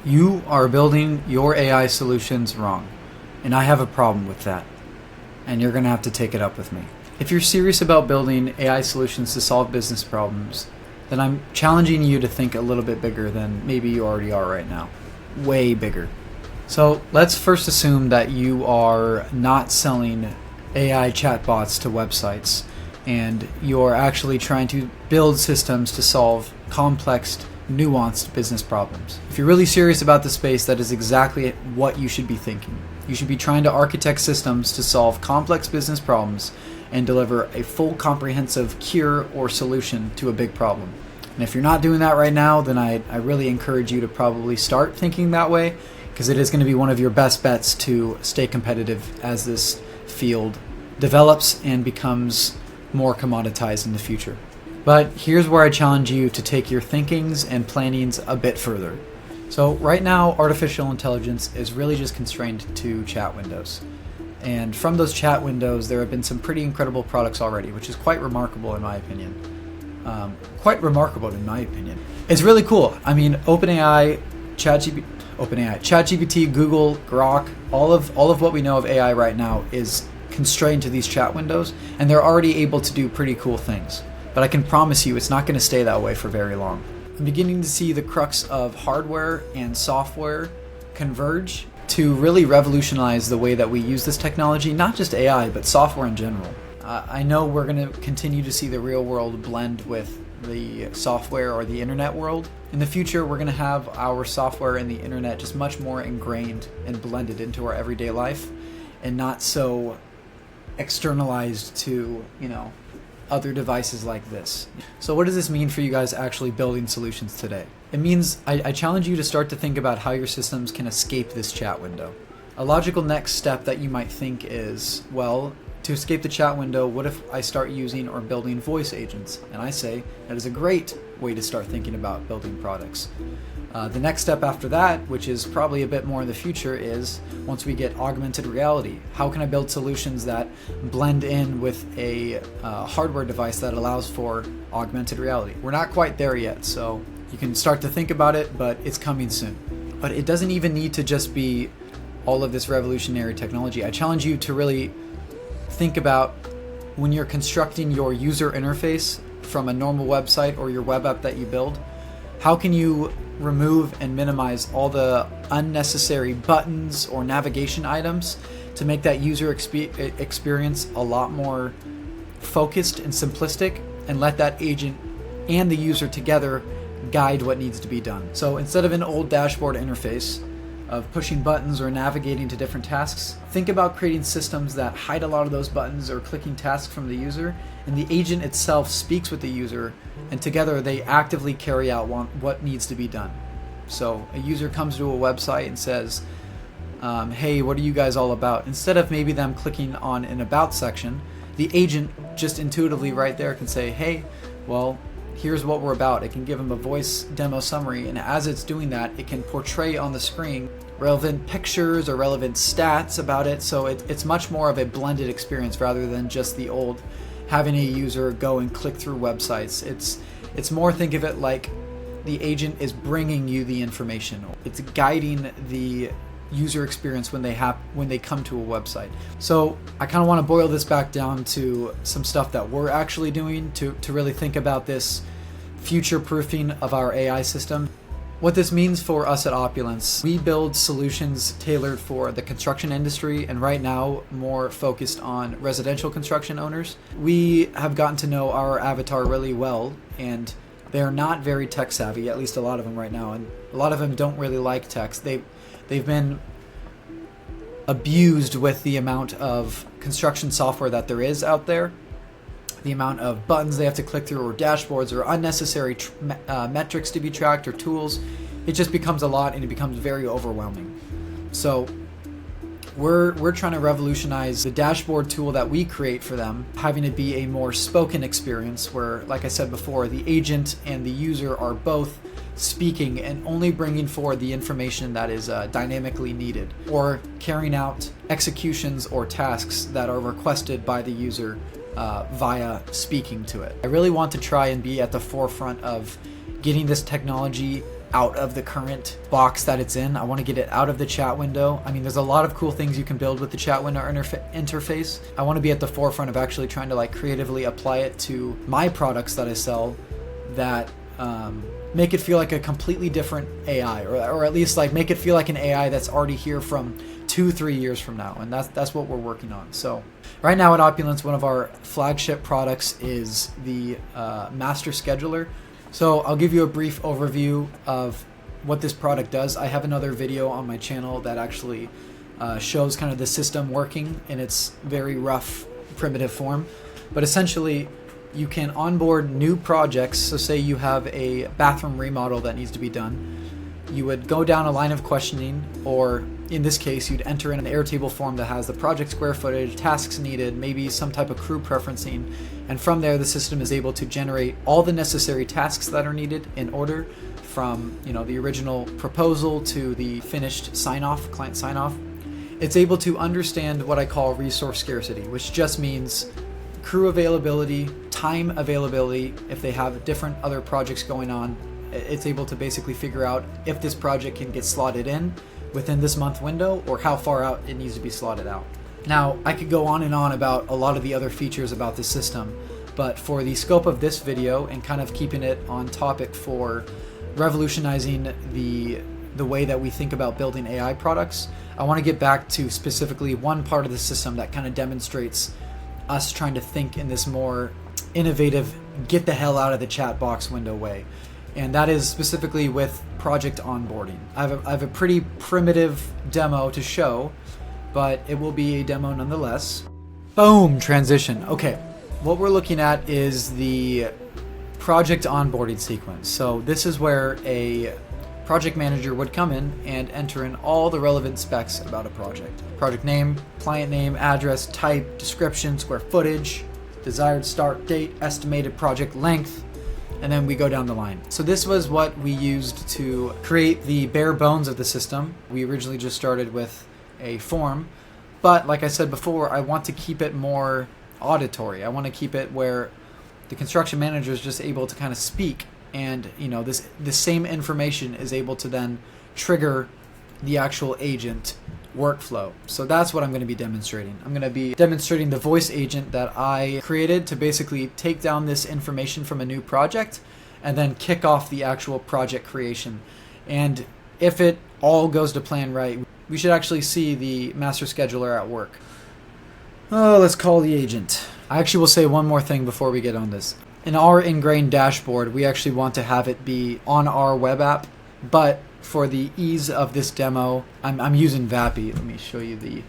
You are building your AI solutions wrong, and I have a problem with that, and you're going to have to take it up with me. If you're serious about building AI solutions to solve business problems, then I'm challenging you to think a little bit bigger than maybe you already are right now. Way bigger. So let's first assume that you are not selling AI chatbots to websites, and you're actually trying to build systems to solve complex, nuanced business problems. If you're really serious about the space, that is exactly what you should be thinking. You should be trying to architect systems to solve complex business problems and deliver a full comprehensive cure or solution to a big problem. And if you're not doing that right now, then I really encourage you to probably start thinking that way, because it is going to be one of your best bets to stay competitive as this field develops and becomes more commoditized in the future. But here's where I challenge you to take your thinkings and plannings a bit further. So right now, artificial intelligence is really just constrained to chat windows. And from those chat windows, there have been some pretty incredible products already, which is quite remarkable in my opinion. It's really cool. I mean, OpenAI, ChatGPT, Google, Grok, all of what we know of AI right now is constrained to these chat windows, and they're already able to do pretty cool things. But I can promise you it's not going to stay that way for very long. I'm beginning to see the crux of hardware and software converge to really revolutionize the way that we use this technology, not just AI, but software in general. I know we're going to continue to see the real world blend with the software or the internet world. In the future, we're going to have our software and the internet just much more ingrained and blended into our everyday life, and not so externalized to, other devices like this. So what does this mean for you guys actually building solutions today? It means I challenge you to start to think about how your systems can escape this chat window. A logical next step that you might think is, well, to escape the chat window, what if I start using or building voice agents? And I say that is a great way to start thinking about building products. The next step after that, which is probably a bit more in the future, is once we get augmented reality, how can I build solutions that blend in with a hardware device that allows for augmented reality? We're not quite there yet, so you can start to think about it, but it's coming soon. But it doesn't even need to just be all of this revolutionary technology. I challenge you to really think about when you're constructing your user interface from a normal website or your web app that you build, how can you remove and minimize all the unnecessary buttons or navigation items to make that user experience a lot more focused and simplistic, and let that agent and the user together guide what needs to be done. So instead of an old dashboard interface of pushing buttons or navigating to different tasks, think about creating systems that hide a lot of those buttons or clicking tasks from the user, and the agent itself speaks with the user, and together they actively carry out what needs to be done. So a user comes to a website and says, hey, what are you guys all about? Instead of maybe them clicking on an about section, the agent just intuitively right there can say, hey, well, here's what we're about. It can give them a voice demo summary, and as it's doing that, it can portray on the screen relevant pictures or relevant stats about it. So it's much more of a blended experience rather than just the old having a user go and click through websites. It's more, think of it like the agent is bringing you the information. It's guiding the user experience when they come to a website. So I kind of want to boil this back down to some stuff that we're actually doing to really think about this future proofing of our AI system. What this means for us at Opulence, we build solutions tailored for the construction industry, and right now more focused on residential construction owners. We have gotten to know our avatar really well, and they're not very tech savvy, at least a lot of them right now, and a lot of them don't really like text. They've been abused with the amount of construction software that there is out there, the amount of buttons they have to click through, or dashboards, or unnecessary metrics to be tracked, or tools. It just becomes a lot, and it becomes very overwhelming. So we're trying to revolutionize the dashboard tool that we create for them, having it be a more spoken experience where, like I said before, the agent and the user are both speaking and only bringing forward the information that is dynamically needed, or carrying out executions or tasks that are requested by the user via speaking to it. I really want to try and be at the forefront of getting this technology out of the current box that it's in. I want to get it out of the chat window. I mean, there's a lot of cool things you can build with the chat window interface. I want to be at the forefront of actually trying to like creatively apply it to my products that I sell that make it feel like a completely different AI, or at least like make it feel like an AI that's already here from 2-3 years from now. And that's what we're working on. So right now at Opulence, one of our flagship products is the master scheduler. So I'll give you a brief overview of what this product does. I have another video on my channel that actually shows kind of the system working in its very rough, primitive form. But essentially, you can onboard new projects. So say you have a bathroom remodel that needs to be done. You would go down a line of questioning, or in this case, you'd enter in an Airtable form that has the project square footage, tasks needed, maybe some type of crew preferencing, and from there the system is able to generate all the necessary tasks that are needed in order from, you know, the original proposal to the finished sign-off, client sign-off. It's able to understand what I call resource scarcity, which just means crew availability, time availability, if they have different other projects going on. It's able to basically figure out if this project can get slotted in within this month window or how far out it needs to be slotted out. Now, I could go on and on about a lot of the other features about this system, but for the scope of this video and kind of keeping it on topic for revolutionizing the way that we think about building AI products, I want to get back to specifically one part of the system that kind of demonstrates us trying to think in this more innovative, get the hell out of the chat box window way. And that is specifically with project onboarding. I have a pretty primitive demo to show, but it will be a demo nonetheless. Boom, transition. Okay, what we're looking at is the project onboarding sequence. So this is where a project manager would come in and enter in all the relevant specs about a project. Project name, client name, address, type, description, square footage, desired start date, estimated project length, and then we go down the line. So this was what we used to create the bare bones of the system. We originally just started with a form, but like I said before, I want to keep it more auditory. I want to keep it where the construction manager is just able to kind of speak, and you know, the same information is able to then trigger the actual agent workflow. So that's what I'm going to be demonstrating. I'm going to be demonstrating the voice agent that I created to basically take down this information from a new project and then kick off the actual project creation. And if it all goes to plan right, we should actually see the master scheduler at work. Oh, let's call the agent. I actually will say one more thing before we get on this. In our ingrained dashboard, we actually want to have it be on our web app, but for the ease of this demo, I'm using Vappy. Let me show you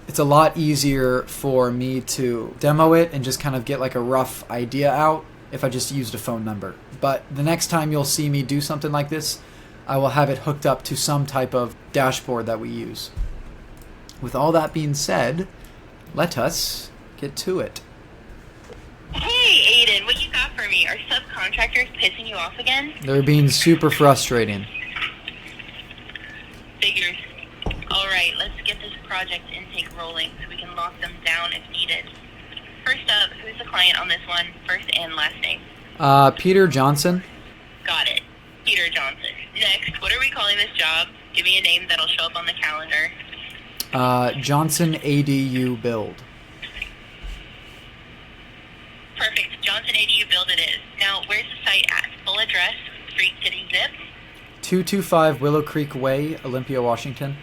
it's a lot easier for me to demo it and just kind of get like a rough idea out if I just used a phone number. But the next time you'll see me do something like this, I will have it hooked up to some type of dashboard that we use. With all that being said, let us get to it. Hey, Aiden, what you got for me? Are subcontractors pissing you off again? They're being super frustrating. Figures. Alright, let's get this project intake rolling so we can lock them down if needed. First up, who's the client on this one? First and last name. Peter Johnson. Got it. Peter Johnson. Next, what are we calling this job? Give me a name that'll show up on the calendar. Johnson ADU build. Perfect. Johnson ADU build it is. Now, where's the site at? Full address, street, city, zip? 225 Willow Creek Way, Olympia, Washington.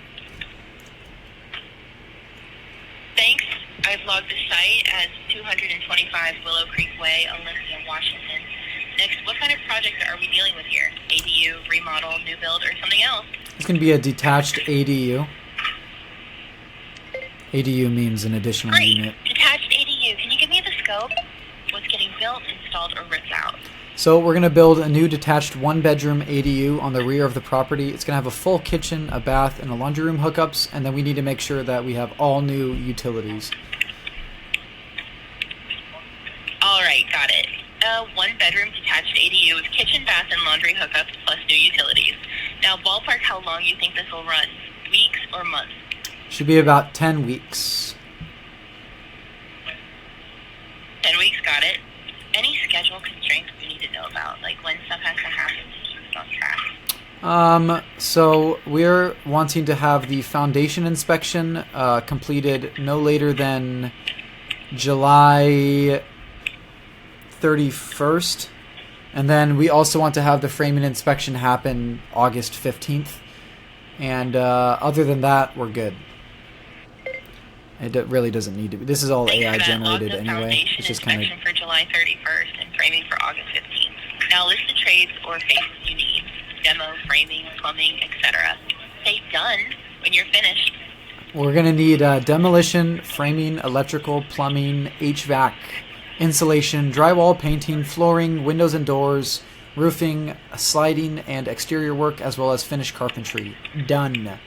Thanks. I've logged the site as 225 Willow Creek Way, Olympia, Washington. Next, what kind of project are we dealing with here? ADU, remodel, new build, or something else? It's going to be a detached ADU. ADU means an additional Great. unit. Detached ADU. Can you give me the scope? What's getting built, installed, or ripped out? So we're going to build a new detached one-bedroom ADU on the rear of the property. It's going to have a full kitchen, a bath, and a laundry room hookups, and then we need to make sure that we have all new utilities. All right, got it. One-bedroom detached ADU with kitchen, bath, and laundry hookups plus new utilities. Now, ballpark how long you think this will run? Weeks or months? Should be about 10 weeks. 10 weeks, got it. Any schedule constraints we need to know about, like when stuff has to happen to keep us on track? So we're wanting to have the foundation inspection completed no later than July 31st. And then we also want to have the framing inspection happen August 15th. And other than that, we're good. It really doesn't need to be. This is all AI generated anyway. It's just kind of for July 31st and framing for August 15th. Now list the trades or phases you need: demo, framing, plumbing, etc. Say done when you're finished. We're gonna need demolition, framing, electrical, plumbing, HVAC, insulation, drywall, painting, flooring, windows and doors, roofing, sliding, and exterior work, as well as finished carpentry. Done.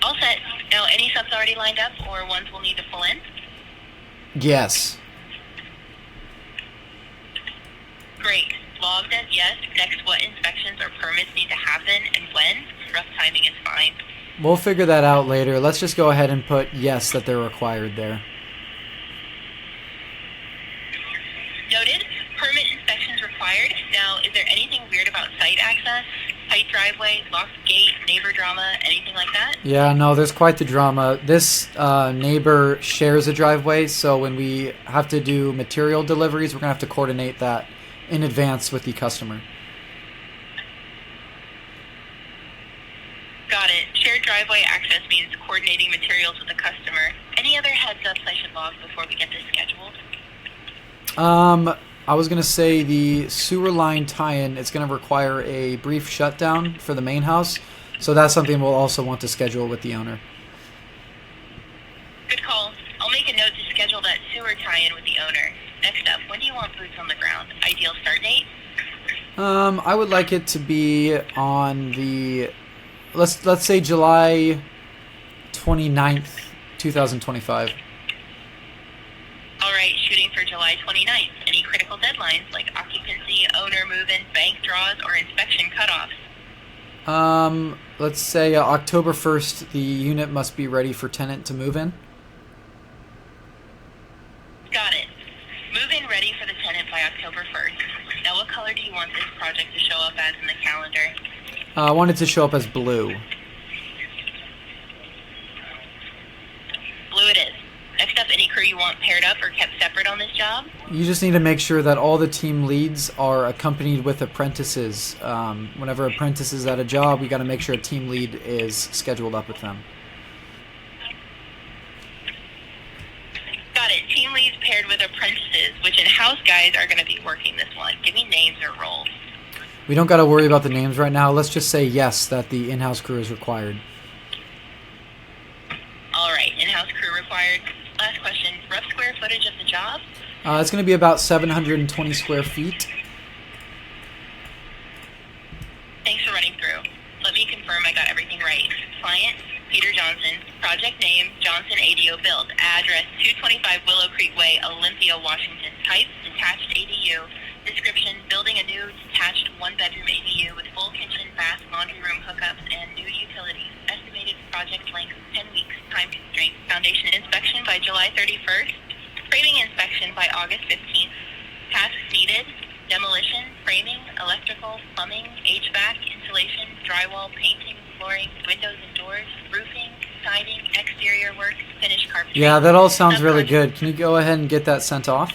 All set. Now, any subs already lined up or ones we'll need to pull in? Yes. Great. Logged as yes. Next, what inspections or permits need to happen and when? Rough timing is fine. We'll figure that out later. Let's just go ahead and put yes that they're required there. Noted. Permit inspections required. Now, is there anything weird about site access? Tight driveway, locked gate, neighbor drama, anything like that? Yeah, no, there's quite the drama. This neighbor shares a driveway, so when we have to do material deliveries, we're going to have to coordinate that in advance with the customer. Got it. Shared driveway access means coordinating materials with the customer. Any other heads ups I should log before we get this scheduled? I was going to say the sewer line tie-in is going to require a brief shutdown for the main house, so that's something we'll also want to schedule with the owner. Good call. I'll make a note to schedule that sewer tie-in with the owner. Next up, when do you want boots on the ground? Ideal start date? I would like it to be on the, let's say July 29th, 2025. All right, shooting for July 29th. Any critical deadlines like occupancy, owner move-in, bank draws, or inspection cutoffs? Let's say October 1st, the unit must be ready for tenant to move in. Got it. Move-in ready for the tenant by October 1st. Now, what color do you want this project to show up as in the calendar? I want it to show up as blue. Blue it is. Next up, any crew you want paired up or kept separate on this job? You just need to make sure that all the team leads are accompanied with apprentices. Whenever apprentice is at a job, we got to make sure a team lead is scheduled up with them. Got it. Team leads paired with apprentices, which in-house guys are going to be working this one. Give me names or roles. We don't got to worry about the names right now. Let's just say yes, that the in-house crew is required. All right, in-house crew required. Last question, rough square footage of the job? It's going to be about 720 square feet. Thanks for running through. Let me confirm I got everything right. Client, Peter Johnson. Project name, Johnson ADO build. Address, 225 Willow Creek Way, Olympia, Washington. Type, detached ADU. Description, building a new detached one-bedroom ADU with full kitchen, bath, laundry room hookups, and new utilities. Estimated project length, 10 weeks. Time constraint. Foundation inspection by July 31st. Framing inspection by August 15th. Tasks needed: demolition, framing, electrical, plumbing, HVAC, insulation, drywall, painting, flooring, windows and doors, roofing, siding, exterior work, finished carpentry. Yeah, that all sounds really good. Can you go ahead and get that sent off?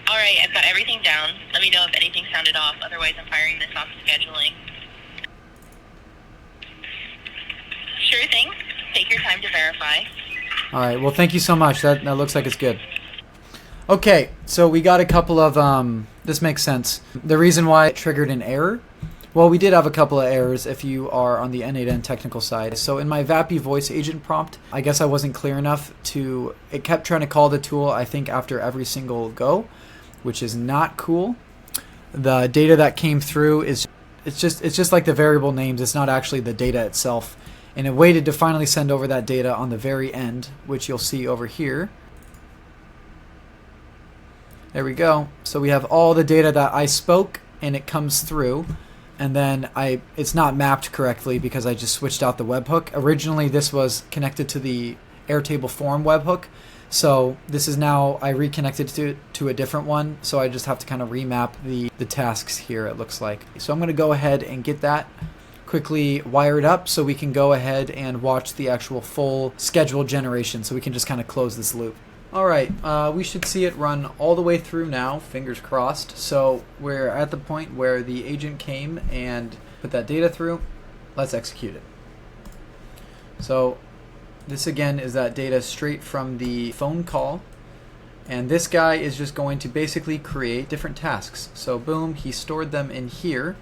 All right, I've got everything down. Let me know if anything sounded off. Otherwise, I'm firing this off scheduling. Sure thing. Take your time to verify. All right. Well, thank you so much. That looks like it's good. Okay, so we got a couple of this makes sense. The reason why it triggered an error. Well, we did have a couple of errors if you are on the N8N technical side. So in my VAPI voice agent prompt, I guess I wasn't clear enough to. It kept trying to call the tool, I think, after every single go, which is not cool. The data that came through is it's just like the variable names. It's not actually the data itself. And it waited to finally send over that data on the very end, which you'll see over here. There we go. So we have all the data that I spoke, and it comes through. And then it's not mapped correctly because I just switched out the webhook. Originally, this was connected to the Airtable form webhook. So this is now, I reconnected to a different one. So I just have to kind of remap the tasks here, it looks like. So I'm going to go ahead and get that quickly wired up so we can go ahead and watch the actual full schedule generation. So we can just kind of close this loop. All right, we should see it run all the way through now, fingers crossed. So we're at the point where the agent came and put that data through. Let's execute it. So this again is that data straight from the phone call. And this guy is just going to basically create different tasks. So boom, he stored them in here.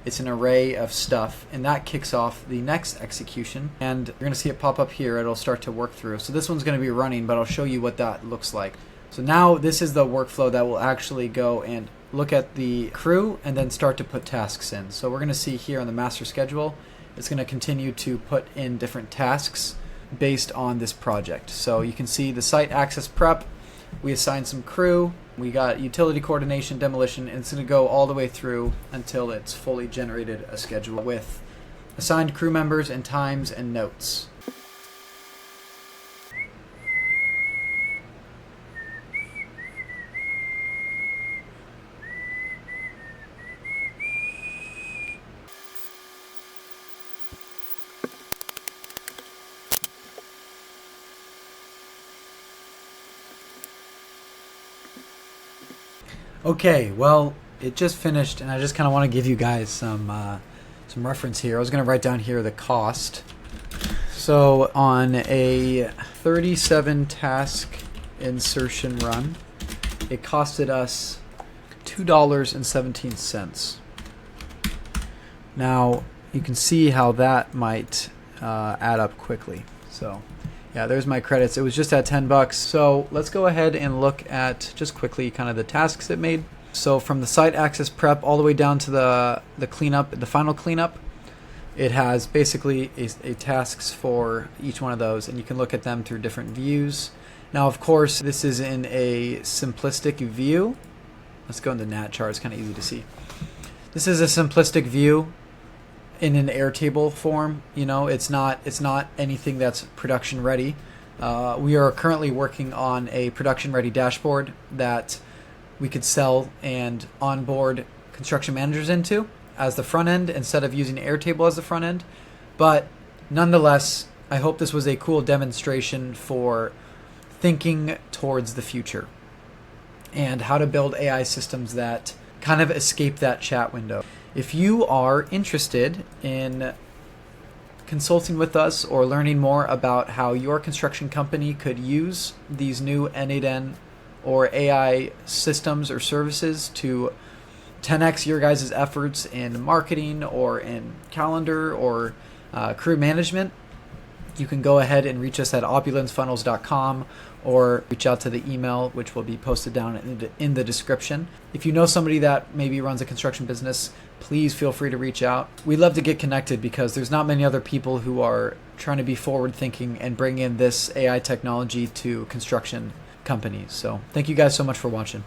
It's an array of stuff, and that kicks off the next execution. And you're going to see it pop up here. It'll start to work through. So this one's going to be running, but I'll show you what that looks like. So now this is the workflow that will actually go and look at the crew and then start to put tasks in. So we're going to see here on the master schedule, it's going to continue to put in different tasks based on this project. So you can see the site access prep. We assigned some crew. We got utility coordination, demolition, and it's going to go all the way through until it's fully generated a schedule with assigned crew members and times and notes. Okay, well, it just finished, and I just kind of want to give you guys some reference here. I was going to write down here the cost. So on a 37 task insertion run, it costed us $2.17. Now you can see how that might add up quickly. So yeah, there's my credits. It was just at $10. So let's go ahead and look at just quickly kind of the tasks it made. So from the site access prep all the way down to the cleanup, the final cleanup, it has basically a tasks for each one of those, and you can look at them through different views. Now, of course, this is in a simplistic view. Let's go into Nat chart. It's kind of easy to see. This is a simplistic view in an Airtable form. You know, it's not anything that's production ready. We are currently working on a production ready dashboard that we could sell and onboard construction managers into as the front end instead of using Airtable as the front end. But nonetheless, I hope this was a cool demonstration for thinking towards the future and how to build AI systems that kind of escape that chat window. If you are interested in consulting with us or learning more about how your construction company could use these new N8N or AI systems or services to 10x your guys' efforts in marketing or in calendar or crew management, you can go ahead and reach us at opulencefunnels.com or reach out to the email, which will be posted down in the description. If you know somebody that maybe runs a construction business, please feel free to reach out. We'd love to get connected because there's not many other people who are trying to be forward thinking and bring in this AI technology to construction companies. So thank you guys so much for watching.